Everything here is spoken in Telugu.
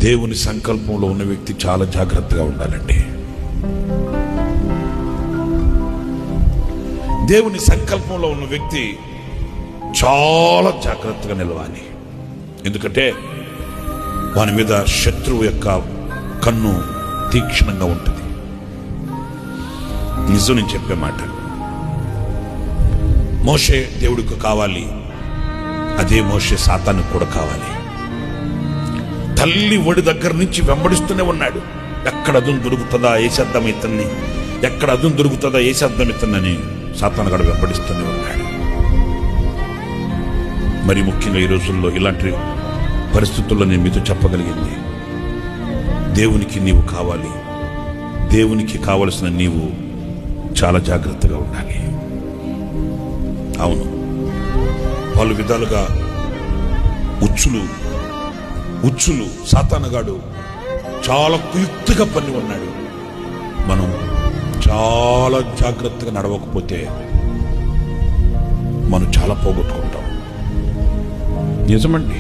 దేవుని సంకల్పంలో ఉన్న వ్యక్తి చాలా జాగ్రత్తగా ఉండాలండి. దేవుని సంకల్పంలో ఉన్న వ్యక్తి చాలా జాగ్రత్తగా నిలవాలి. ఎందుకంటే వాని మీద శత్రువు యొక్క కన్ను తీక్షణంగా ఉంటుంది. నిజం నేను చెప్పే మాట. మోషే దేవుడికి కావాలి, అదే మోషే సాతానుకు కూడా కావాలి. తల్లి ఒడి దగ్గర నుంచి వెంబడిస్తూనే ఉన్నాడు. ఎక్కడ అదును దొరుకుతుందా వేసేద్దాం ఇతన్ని, ఎక్కడ అదును దొరుకుతుందా వేసేద్దాం ఇతన్నని సాతాను కూడా వెంబడిస్తూనే ఉన్నాడు. మరి ముఖ్యంగా ఈ రోజుల్లో ఇలాంటి పరిస్థితుల్లో నేను మీతో చెప్పగలిగింది, దేవునికి నీవు కావాలి. దేవునికి కావలసిన నీవు చాలా జాగ్రత్తగా ఉండాలి. అవును, పలు విధాలుగా ఉచ్చులు సాతానుగాడు చాలా కుయుక్తిగా పని ఉన్నాడు. మనం చాలా జాగ్రత్తగా నడవకపోతే మనం చాలా పోగొట్టుకుంటాం. నిజమండి.